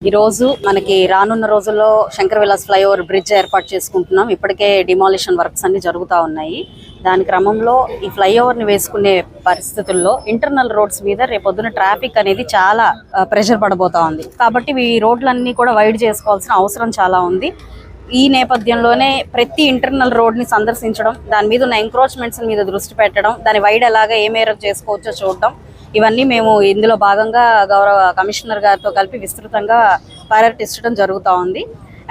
ఈ రోజు మనకి రానున్న రోజుల్లో శంకర్ విలాస్ ఫ్లైఓవర్ బ్రిడ్జ్ ఏర్పాటు చేసుకుంటున్నాం. ఇప్పటికే డిమాలిషన్ వర్క్స్ అన్ని జరుగుతూ ఉన్నాయి. దాని క్రమంలో ఈ ఫ్లైఓవర్ ని వేసుకునే పరిస్థితుల్లో ఇంటర్నల్ రోడ్స్ మీద రేపొద్దున ట్రాఫిక్ అనేది చాలా ప్రెషర్ పడబోతా ఉంది. కాబట్టి ఈ రోడ్లన్నీ కూడా వైడ్ చేసుకోవాల్సిన అవసరం చాలా ఉంది. ఈ నేపథ్యంలోనే ప్రతి ఇంటర్నల్ రోడ్ ని సందర్శించడం, దాని మీద ఉన్న ఎంక్రోచ్మెంట్స్ మీద దృష్టి పెట్టడం, దాని వైడ్ ఎలాగా ఏ మేరకు చేసుకోవచ్చో చూడడం, ఇవన్నీ మేము ఇందులో భాగంగా గౌరవ కమిషనర్ గారితో కలిపి విస్తృతంగా పర్యటించడం జరుగుతూ ఉంది.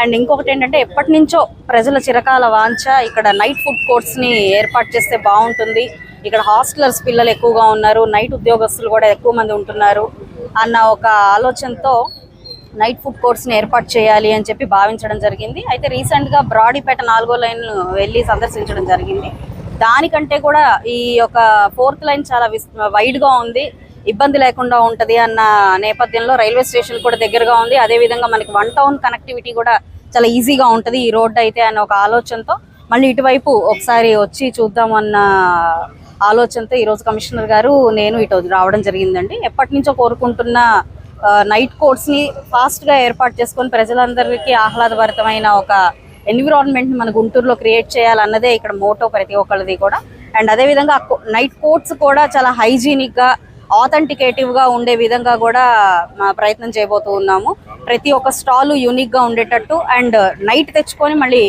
అండ్ ఇంకొకటి ఏంటంటే, ఎప్పటి నుంచో ప్రజల చిరకాల వాంఛ ఇక్కడ నైట్ ఫుడ్ కోర్ట్స్ ని ఏర్పాటు చేస్తే బాగుంటుంది. ఇక్కడ హాస్టలర్స్ పిల్లలు ఎక్కువగా ఉన్నారు, నైట్ ఉద్యోగస్తులు కూడా ఎక్కువ మంది ఉంటున్నారు అన్న ఒక ఆలోచనతో నైట్ ఫుడ్ కోర్ట్స్ ని ఏర్పాటు చేయాలి అని చెప్పి భావించడం జరిగింది. అయితే రీసెంట్ గా బ్రాడీపేట 4వ లైన్ వెళ్ళి సందర్శించడం జరిగింది. దానికంటే కూడా ఈ యొక్క 4th లైన్ చాలా వైడ్ గా ఉంది, ఇబ్బంది లేకుండా ఉంటది అన్న నేపథ్యంలో రైల్వే స్టేషన్ కూడా దగ్గరగా ఉంది. అదే విధంగా మనకి 1 టౌన్ కనెక్టివిటీ కూడా చాలా ఈజీగా ఉంటది ఈ రోడ్డు అయితే అన్న ఒక ఆలోచనతో మళ్ళీ ఇటువైపు ఒకసారి వచ్చి చూద్దామన్న ఆలోచనతో ఈరోజు కమిషనర్ గారు నేను ఇటు రావడం జరిగిందండి. ఎప్పటి నుంచో కోరుకుంటున్న నైట్ కోర్ట్స్ ని ఫాస్ట్ గా ఏర్పాటు చేసుకొని ప్రజలందరికీ ఆహ్లాదభరితమైన ఒక ఎన్విరాన్మెంట్ మన గుంటూరులో క్రియేట్ చేయాలన్నదే ఇక్కడ మోటో ప్రతి ఒక్కరిది కూడా. అండ్ అదే విధంగా నైట్ కోర్ట్స్ కూడా చాలా హైజీనిక్ గా ఆథెంటికేటివ్ గా ఉండే విధంగా కూడా ప్రయత్నం చేయబోతూ ఉన్నాము. ప్రతి ఒక్క స్టాల్ యూనిక్ గా ఉండేటట్టు అండ్ నైట్ తెచ్చుకొని మళ్ళీ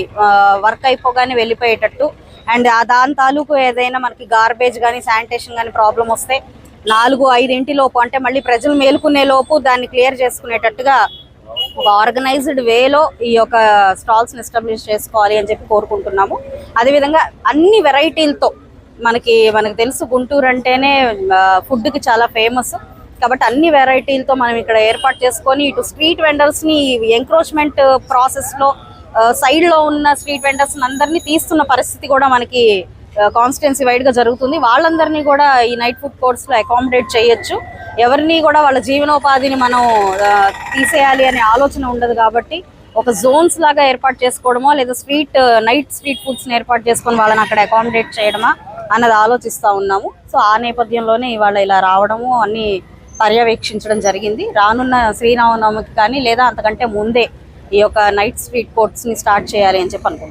వర్క్ అయిపోగానే వెళ్ళిపోయేటట్టు, అండ్ దాని తాలూకు ఏదైనా మనకి గార్బేజ్ కానీ శానిటేషన్ కానీ ప్రాబ్లం వస్తే 4-5 లోపు, అంటే మళ్ళీ ప్రజలు మేలుకునే లోపు దాన్ని క్లియర్ చేసుకునేటట్టుగా ఒక ఆర్గనైజ్డ్ వేలో ఈ యొక్క స్టాల్స్ ని ఎస్టాబ్లిష్ చేసుకోవాలి అని చెప్పి కోరుకుంటున్నాము. అదేవిధంగా అన్ని వెరైటీలతో మనకి తెలుసు గుంటూరు అంటేనే ఫుడ్ కి చాలా ఫేమస్. కాబట్టి అన్ని వెరైటీలతో మనం ఇక్కడ ఏర్పాటు చేసుకొని ఇటు స్ట్రీట్ వెండర్స్ ని ఎంక్రోచ్మెంట్ ప్రాసెస్ లో సైడ్ లో ఉన్న స్ట్రీట్ వెండర్స్ అందరినీ తీస్తున్న పరిస్థితి కూడా మనకి కాన్స్టిట్యున్సీ వైడ్ గా జరుగుతుంది. వాళ్ళందరినీ కూడా ఈ నైట్ ఫుడ్ కోర్ట్స్ లో అకామిడేట్ చేయొచ్చు. ఎవరిని కూడా వాళ్ళ జీవనోపాధిని మనం తీసేయాలి అనే ఆలోచన ఉండదు. కాబట్టి ఒక జోన్స్ లాగా ఏర్పాటు చేసుకోవడమో లేదా నైట్ స్ట్రీట్ ఫుడ్స్ ని ఏర్పాటు చేసుకొని వాళ్ళని అక్కడ అకామిడేట్ చేయడమా అన్నది ఆలోచిస్తూ ఉన్నాము. సో ఆ నేపథ్యంలోనే ఇవాళ ఇలా రావడము అన్ని పర్యవేక్షించడం జరిగింది. రానున్న శ్రీరామనవమికి కానీ లేదా అంతకంటే ముందే ఈ యొక్క నైట్ స్ట్రీట్ కోర్ట్స్ ని స్టార్ట్ చేయాలి అని చెప్పి అనుకుంటున్నాం.